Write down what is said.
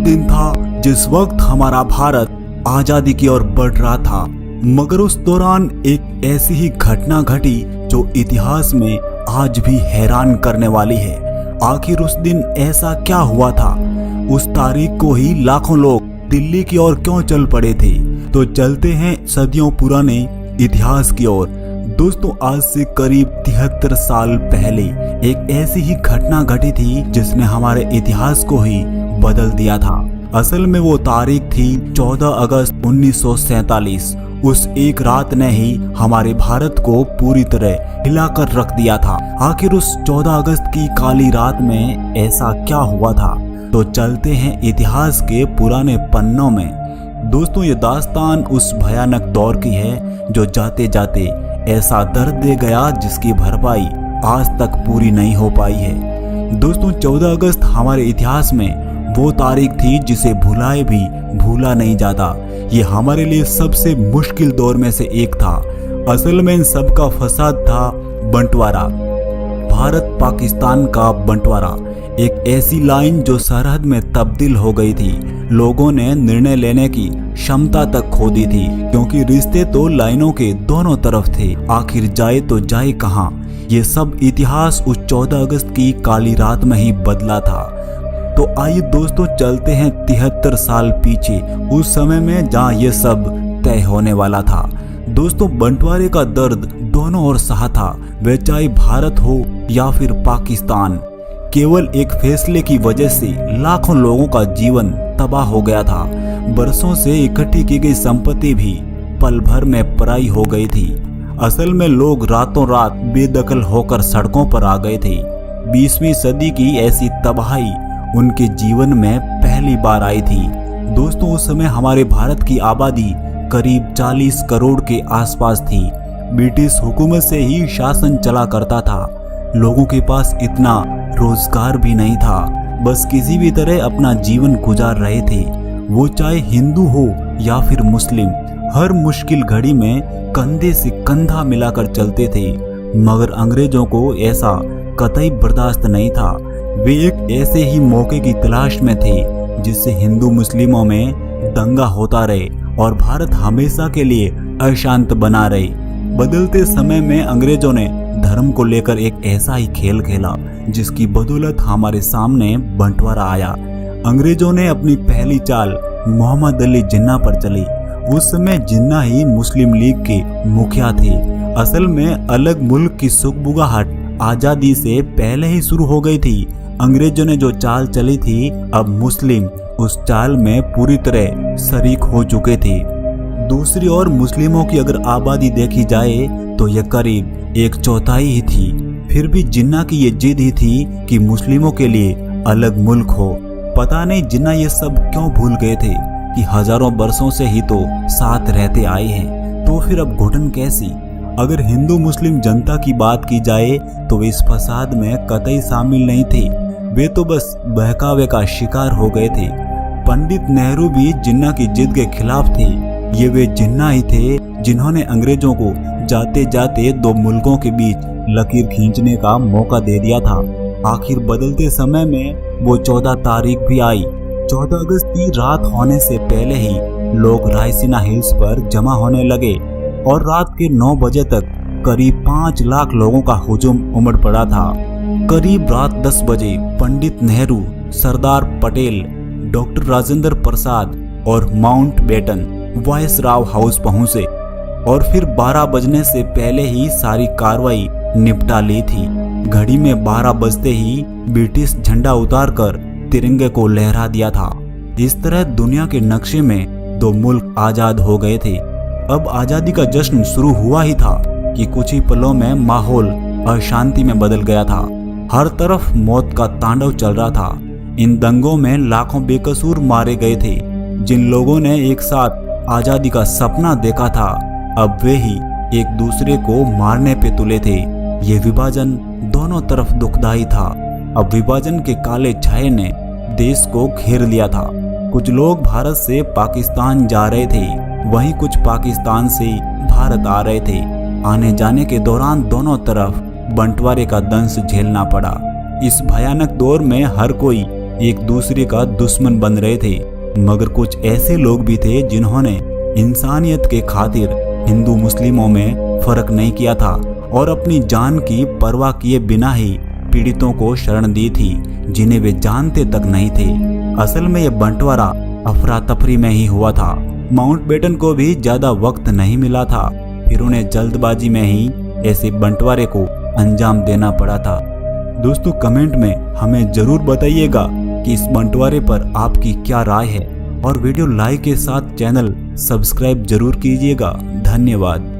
दिन था जिस वक्त हमारा भारत आजादी की ओर बढ़ रहा था, मगर उस दौरान एक ऐसी ही घटना घटी जो इतिहास में आज भी हैरान करने वाली है। आखिर उस दिन ऐसा क्या हुआ था? उस तारीख को ही लाखों लोग दिल्ली की ओर क्यों चल पड़े थे? तो चलते हैं सदियों पुराने इतिहास की ओर। दोस्तों, आज से करीब 73 साल पहले एक ऐसी ही घटना घटी थी जिसने हमारे इतिहास को ही बदल दिया था। असल में वो तारीख थी 14 अगस्त 1947। उस एक रात ने ही हमारे भारत को पूरी तरह हिलाकर रख दिया था। आखिर उस 14 अगस्त की काली रात में ऐसा क्या हुआ था? तो चलते हैं इतिहास के पुराने पन्नों में। दोस्तों, ये दास्तान उस भयानक दौर की है जो जाते जाते ऐसा दर्द दे गया जिसकी भरपाई आज तक पूरी नहीं हो पाई है। दोस्तों, 14 अगस्त हमारे इतिहास में वो तारीख थी जिसे भुलाए भी भूला नहीं जाता। ये हमारे लिए सबसे मुश्किल दौर में से एक था। असल में इन सब का फसाद था बंटवारा, भारत पाकिस्तान का बंटवारा। एक ऐसी लाइन जो सरहद में तब्दील हो गई थी। लोगों ने निर्णय लेने की क्षमता तक खो दी थी, क्योंकि रिश्ते तो लाइनों के दोनों तरफ थे। आखिर जाए तो जाए कहां? ये सब इतिहास उस 14 अगस्त की काली रात में ही बदला था। तो आइए दोस्तों, चलते हैं 73 साल पीछे, उस समय में जहाँ ये सब तय होने वाला था। दोस्तों, बंटवारे का दर्द दोनों ओर सहा था, वह चाहे भारत हो या फिर पाकिस्तान। केवल एक फैसले की वजह से लाखों लोगों का जीवन तबाह हो गया था। बरसों से इकट्ठी की गई संपत्ति भी पल भर में पराई हो गई थी। असल में लोग रातों रात बेदखल होकर सड़कों पर आ गए थे। 20वीं सदी की ऐसी तबाही उनके जीवन में पहली बार आई थी। दोस्तों, उस समय हमारे भारत की आबादी करीब 40 करोड़ के आसपास थी। ब्रिटिश हुकूमत से ही शासन चला करता था। लोगों के पास इतना रोजगार भी नहीं था, बस किसी भी तरह अपना जीवन गुजार रहे थे। वो चाहे हिंदू हो या फिर मुस्लिम, हर मुश्किल घड़ी में कंधे से कंधा मिलाकर चलते थे। मगर अंग्रेजों को ऐसा कतई बर्दाश्त नहीं था। वे एक ऐसे ही मौके की तलाश में थे जिससे हिंदू मुस्लिमों में दंगा होता रहे और भारत हमेशा के लिए अशांत बना रहे। बदलते समय में अंग्रेजों ने धर्म को लेकर एक ऐसा ही खेल खेला जिसकी बदौलत हमारे सामने बंटवारा आया। अंग्रेजों ने अपनी पहली चाल मोहम्मद अली जिन्ना पर चली। उस समय जिन्ना ही मुस्लिम लीग के मुखिया थे। असल में अलग मुल्क की सुगबुगाहट आजादी से पहले ही शुरू हो गई थी। अंग्रेजों ने जो चाल चली थी, अब मुस्लिम उस चाल में पूरी तरह शरीक हो चुके थे। दूसरी ओर मुस्लिमों की अगर आबादी देखी जाए तो यह करीब 1/4 ही थी। फिर भी जिन्ना की ये जिद ही थी कि मुस्लिमों के लिए अलग मुल्क हो। पता नहीं जिन्ना ये सब क्यों भूल गए थे कि हजारों बरसों से ही तो साथ रहते आए हैं। तो फिर अब घुटन कैसी? अगर हिंदू मुस्लिम जनता की बात की जाए तो इस फसाद में कतई शामिल नहीं थे। वे तो बस बहकावे का शिकार हो गए थे। पंडित नेहरू भी जिन्ना की जिद के खिलाफ थे। ये वे जिन्ना ही थे जिन्होंने अंग्रेजों को जाते जाते दो मुल्कों के बीच लकीर खींचने का मौका दे दिया था। आखिर बदलते समय में वो 14 तारीख भी आई। 14 अगस्त की रात होने से पहले ही लोग रायसीना हिल्स पर जमा होने लगे और रात के 9 बजे तक करीब 5 लाख लोगों का हुजूम उमड़ पड़ा था। करीब रात 10 बजे पंडित नेहरू, सरदार पटेल, डॉक्टर राजेंद्र प्रसाद और माउंट बेटन वायसराय हाउस पहुंचे और फिर 12 बजने से पहले ही सारी कार्रवाई निपटा ली थी। घड़ी में 12 बजते ही ब्रिटिश झंडा उतारकर तिरंगे को लहरा दिया था। इस तरह दुनिया के नक्शे में 2 मुल्क आजाद हो गए थे। अब आजादी का जश्न शुरू हुआ ही था कि कुछ ही पलों में माहौल अशांति में बदल गया था। हर तरफ मौत का तांडव चल रहा था। इन दंगों में लाखों बेकसूर मारे गए थे। जिन लोगों ने एक साथ आजादी का सपना देखा था, अब वे ही एक दूसरे को मारने पे तुले थे। ये विभाजन दोनों तरफ दुखदाई था। अब विभाजन के काले छाये ने देश को घेर लिया था। कुछ लोग भारत से पाकिस्तान जा रहे थे, वहीं कुछ पाकिस्तान से भारत आ रहे थे। आने जाने के दौरान दोनों तरफ बंटवारे का दंश झेलना पड़ा। इस भयानक दौर में हर कोई एक दूसरे का दुश्मन बन रहे थे, मगर कुछ ऐसे लोग भी थे जिन्होंने इंसानियत के खातिर हिंदू मुस्लिमों में फर्क नहीं किया था और अपनी जान की परवाह किए बिना ही पीड़ितों को शरण दी थी जिन्हें वे जानते तक नहीं थे। असल में यह बंटवारा अफरा तफरी में ही हुआ था। माउंटबेटन को भी ज्यादा वक्त नहीं मिला था, फिर उन्हें जल्दबाजी में ही ऐसे बंटवारे को अंजाम देना पड़ा था। दोस्तों कमेंट में हमें जरूर बताइएगा कि इस बंटवारे पर आपकी क्या राय है और वीडियो लाइक के साथ चैनल सब्सक्राइब जरूर कीजिएगा। धन्यवाद।